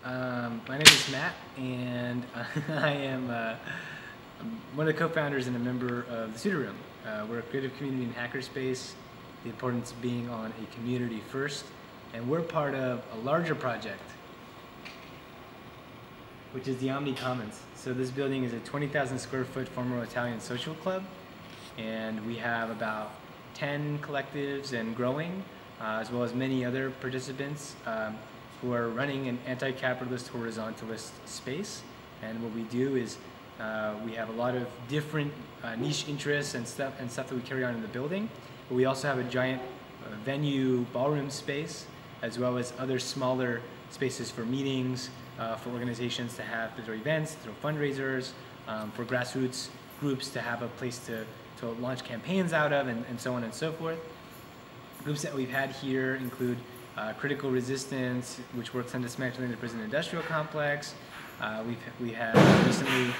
My name is Matt, and I am one of the co-founders and a member of the Sudo Room. We're a creative community and hackerspace, the importance of being on a community first, and we're part of a larger project, which is the omnicommons. So this building is a 20,000 square foot former Italian social club, and we have about 10 collectives and growing, as well as many other participants who are running an anti-capitalist horizontalist space. And what we do is we have a lot of different niche interests and stuff that we carry on in the building. But we also have a giant venue ballroom space, as well as other smaller spaces for meetings, for organizations to have their events, throw fundraisers, for grassroots groups to have a place to launch campaigns out of, and so on and so forth. Groups that we've had here include Critical Resistance, which works on dismantling the prison industrial complex. We have recently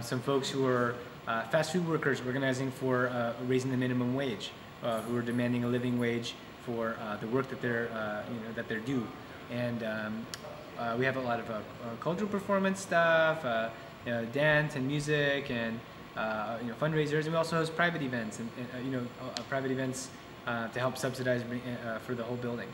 some folks who are fast food workers organizing for raising the minimum wage, who are demanding a living wage for the work that they're due. And we have a lot of cultural performance stuff, dance and music, and fundraisers. And we also host private events, and private events to help subsidize for the whole building.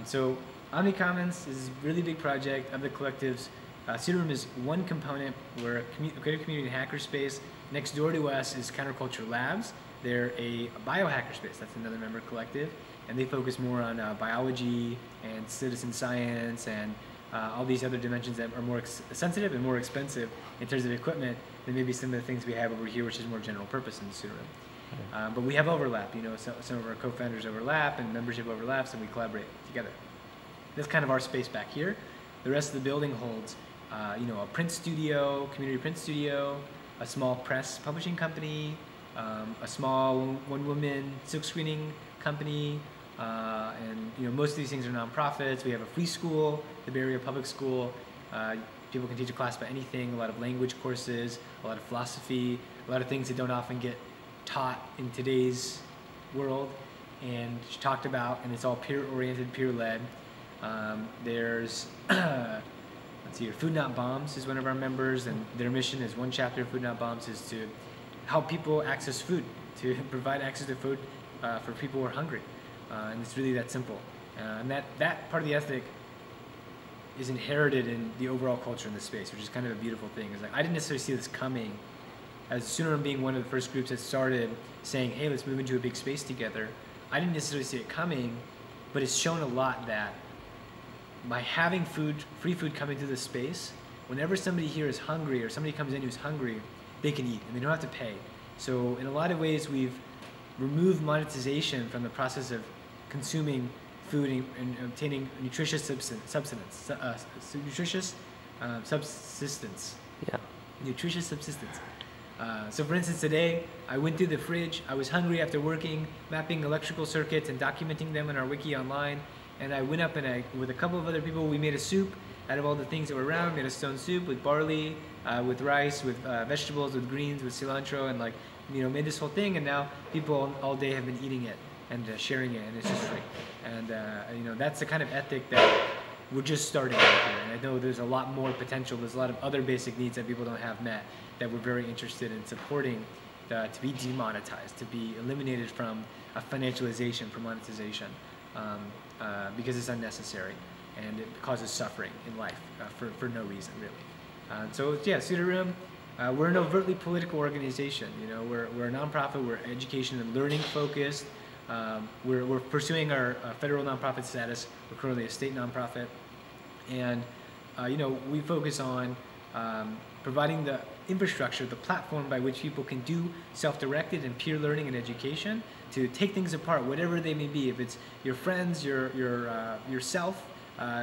So omnicommons is a really big project of the collectives. Sudo Room is one component. We're a creative community hackerspace. Next door to us is Counterculture Labs. They're a biohackerspace. That's another member collective, and they focus more on biology and citizen science and all these other dimensions that are more sensitive and more expensive in terms of equipment than maybe some of the things we have over here, which is more general purpose in the Sudo Room. But we have overlap. Some of our co-founders overlap and membership overlaps, and we collaborate together. That's kind of our space back here. The rest of the building holds, a print studio, community print studio, a small press publishing company, a small one-woman silk screening company, and most of these things are nonprofits. We have a free school, the Bay Area Public School. People can teach a class about anything. A lot of language courses, a lot of philosophy, a lot of things that don't often get taught in today's world and talked about, and it's all peer-oriented, peer-led. There's let's see here, Food Not Bombs is one of our members, and their mission is, one chapter of Food Not Bombs is to help people access food, to provide access to food for people who are hungry, and it's really that simple. And that part of the ethic is inherited in the overall culture in the space, which is kind of a beautiful thing. It's like, I didn't necessarily see this coming, as Sudo Room being one of the first groups that started saying, hey, let's move into a big space together. I didn't necessarily see it coming, but it's shown a lot that by having free food coming through the space, whenever somebody here is hungry or somebody comes in who's hungry, they can eat and they don't have to pay. So in a lot of ways, we've removed monetization from the process of consuming food and obtaining nutritious subsistence. Nutritious subsistence. Yeah. Nutritious subsistence. So for instance, today I went through the fridge. I was hungry after working, mapping electrical circuits and documenting them in our wiki online. And I went up and with a couple of other people, we made a soup out of all the things that were around. Made a stone soup with barley, with rice, with vegetables, with greens, with cilantro, and made this whole thing. And now people all day have been eating it and sharing it, and it's just free. And that's the kind of ethic that we're just starting out here. And I know there's a lot more potential. There's a lot of other basic needs that people don't have met that we're very interested in supporting to be demonetized, to be eliminated from a financialization, from monetization, because it's unnecessary and it causes suffering in life for no reason, really. So yeah, Sudo Room, we're an overtly political organization. We're a nonprofit. We're education and learning focused. We're pursuing our federal nonprofit status. We're currently a state nonprofit, and we focus on providing the infrastructure, the platform by which people can do self-directed and peer learning and education to take things apart, whatever they may be. If it's your friends, yourself,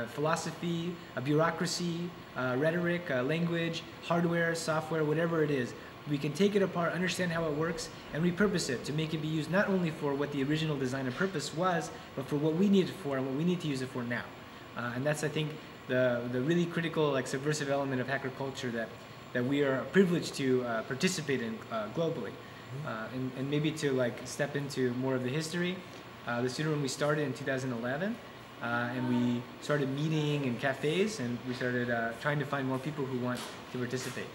philosophy, bureaucracy, rhetoric, language, hardware, software, whatever it is, we can take it apart, understand how it works, and repurpose it to make it be used not only for what the original design and purpose was, but for what we need it for and what we need to use it for now. And that's, I think, the really critical, subversive element of hacker culture that we are privileged to participate in globally. And maybe to step into more of the history. The Sudo Room we started in 2011, and we started meeting in cafes, and we started trying to find more people who want to participate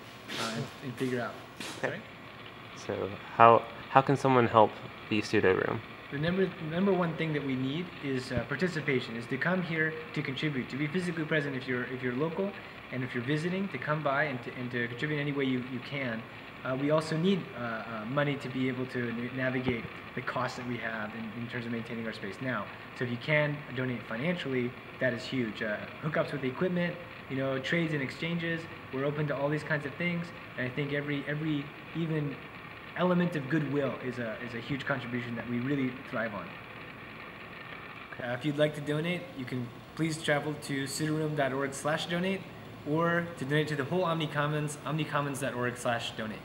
and figure out. Okay. Right? So how can someone help the Sudo Room? The number one thing that we need is participation, is to come here to contribute, to be physically present if you're local, and if you're visiting, to come by and to contribute any way you can. We also need money to be able to navigate the costs that we have in terms of maintaining our space now. So if you can donate financially, that is huge. Hookups with the equipment, trades and exchanges. We're open to all these kinds of things, and I think every even element of goodwill is a huge contribution that we really thrive on. If you'd like to donate, you can please travel to sudoroom.org/donate, or to donate to the whole omnicommons, omnicommons.org/donate.